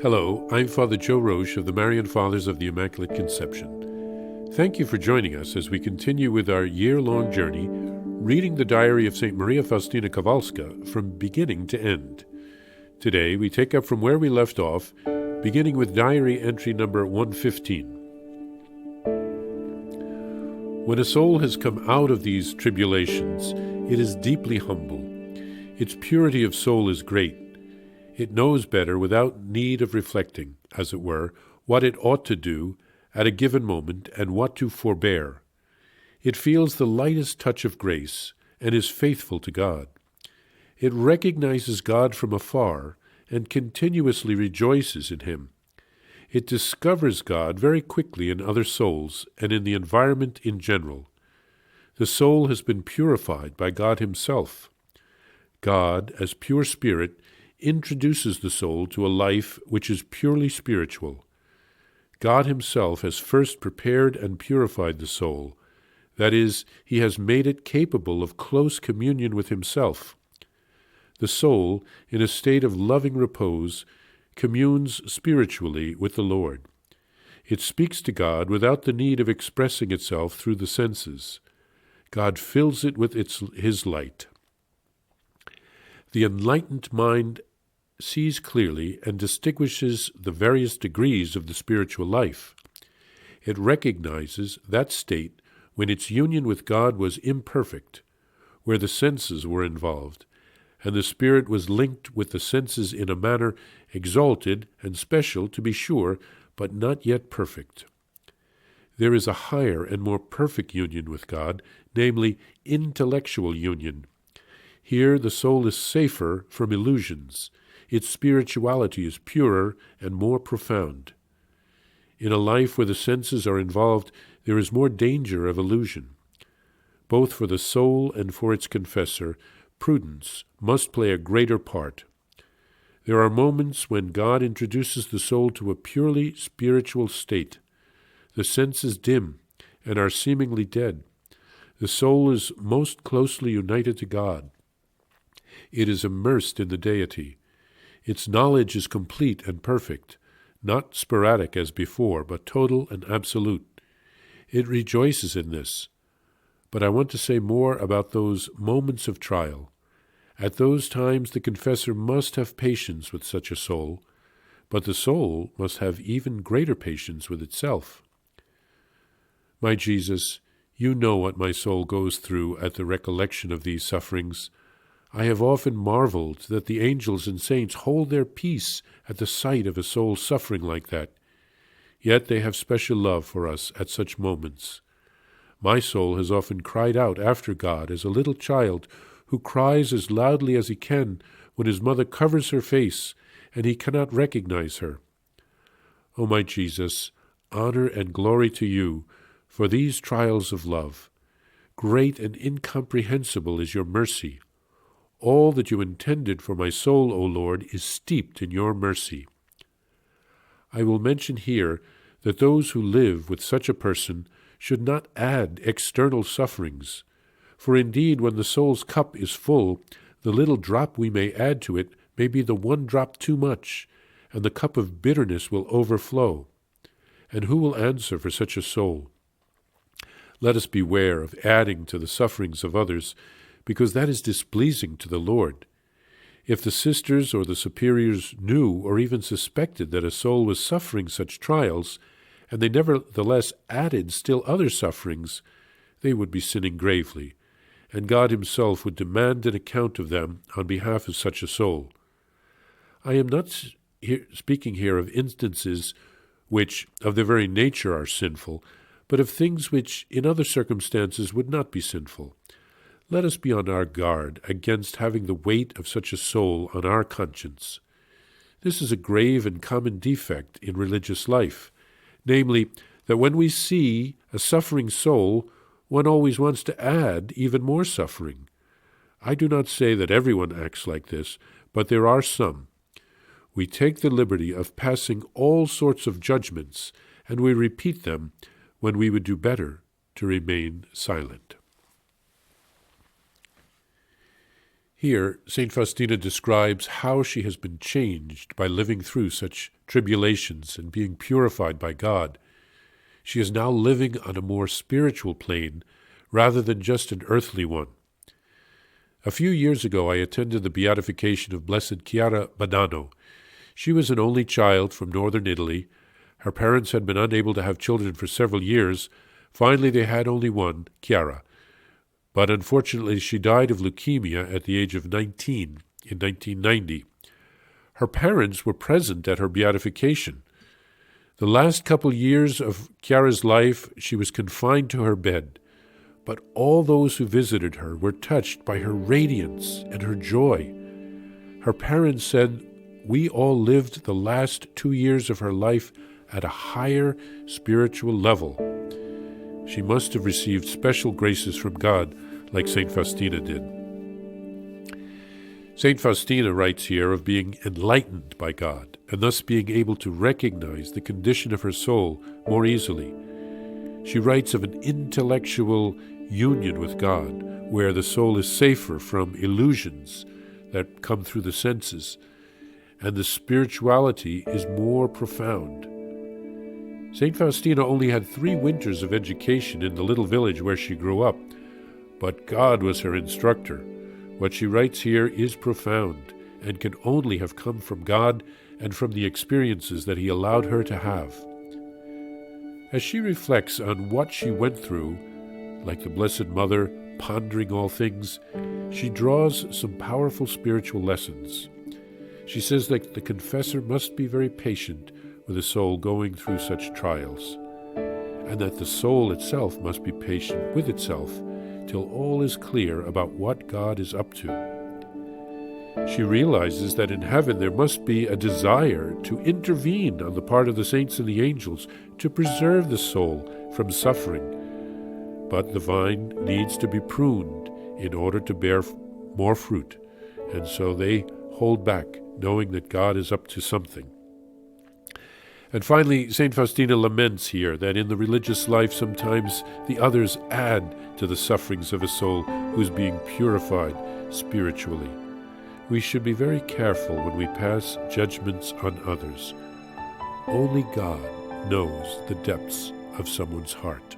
Hello, I'm Father Joe Roesch of the Marian Fathers of the Immaculate Conception. Thank you for joining us as we continue with our year-long journey reading the diary of St. Maria Faustina Kowalska from beginning to end. Today we take up from where we left off, beginning with diary entry number 115. When a soul has come out of these tribulations, it is deeply humble. Its purity of soul is great. It knows better without need of reflecting, as it were, what it ought to do at a given moment and what to forbear. It feels the lightest touch of grace and is faithful to God. It recognizes God from afar and continuously rejoices in Him. It discovers God very quickly in other souls and in the environment in general. The soul has been purified by God Himself. God, as pure spirit, introduces the soul to a life which is purely spiritual. God Himself has first prepared and purified the soul. That is, He has made it capable of close communion with Himself. The soul, in a state of loving repose, communes spiritually with the Lord. It speaks to God without the need of expressing itself through the senses. God fills it with His light. The enlightened mind sees clearly and distinguishes the various degrees of the spiritual life. It recognizes that state when its union with God was imperfect, where the senses were involved, and the spirit was linked with the senses in a manner exalted and special, to be sure, but not yet perfect. There is a higher and more perfect union with God, namely intellectual union. Here the soul is safer from illusions. Its spirituality is purer and more profound. In a life where the senses are involved, there is more danger of illusion. Both for the soul and for its confessor, prudence must play a greater part. There are moments when God introduces the soul to a purely spiritual state. The senses dim and are seemingly dead. The soul is most closely united to God. It is immersed in the deity. Its knowledge is complete and perfect, not sporadic as before, but total and absolute. It rejoices in this. But I want to say more about those moments of trial. At those times the confessor must have patience with such a soul, but the soul must have even greater patience with itself. My Jesus, you know what my soul goes through at the recollection of these sufferings. I have often marveled that the angels and saints hold their peace at the sight of a soul suffering like that. Yet they have special love for us at such moments. My soul has often cried out after God as a little child who cries as loudly as he can when his mother covers her face and he cannot recognize her. O my Jesus, honor and glory to you for these trials of love. Great and incomprehensible is your mercy. All that you intended for my soul, O Lord, is steeped in your mercy. I will mention here that those who live with such a person should not add external sufferings, for indeed when the soul's cup is full, the little drop we may add to it may be the one drop too much, and the cup of bitterness will overflow. And who will answer for such a soul? Let us beware of adding to the sufferings of others, because that is displeasing to the Lord. If the sisters or the superiors knew or even suspected that a soul was suffering such trials, and they nevertheless added still other sufferings, they would be sinning gravely, and God Himself would demand an account of them on behalf of such a soul. I am not speaking here of instances which, of their very nature, are sinful, but of things which, in other circumstances, would not be sinful. Let us be on our guard against having the weight of such a soul on our conscience. This is a grave and common defect in religious life, namely, that when we see a suffering soul, one always wants to add even more suffering. I do not say that everyone acts like this, but there are some. We take the liberty of passing all sorts of judgments, and we repeat them when we would do better to remain silent. Here, St. Faustina describes how she has been changed by living through such tribulations and being purified by God. She is now living on a more spiritual plane rather than just an earthly one. A few years ago, I attended the beatification of Blessed Chiara Badano. She was an only child from northern Italy. Her parents had been unable to have children for several years. Finally, they had only one, Chiara. But unfortunately, she died of leukemia at the age of 19 in 1990. Her parents were present at her beatification. The last couple years of Chiara's life, she was confined to her bed. But all those who visited her were touched by her radiance and her joy. Her parents said, "We all lived the last 2 years of her life at a higher spiritual level." She must have received special graces from God, like St. Faustina did. St. Faustina writes here of being enlightened by God, and thus being able to recognize the condition of her soul more easily. She writes of an intellectual union with God, where the soul is safer from illusions that come through the senses, and the spirituality is more profound. St. Faustina only had 3 winters of education in the little village where she grew up, but God was her instructor. What she writes here is profound and can only have come from God and from the experiences that He allowed her to have. As she reflects on what she went through, like the Blessed Mother, pondering all things, she draws some powerful spiritual lessons. She says that the confessor must be very patient with a soul going through such trials, and that the soul itself must be patient with itself till all is clear about what God is up to. She realizes that in heaven there must be a desire to intervene on the part of the saints and the angels to preserve the soul from suffering. But the vine needs to be pruned in order to bear more fruit, and so they hold back, knowing that God is up to something. And finally, St. Faustina laments here that in the religious life sometimes the others add to the sufferings of a soul who is being purified spiritually. We should be very careful when we pass judgments on others. Only God knows the depths of someone's heart.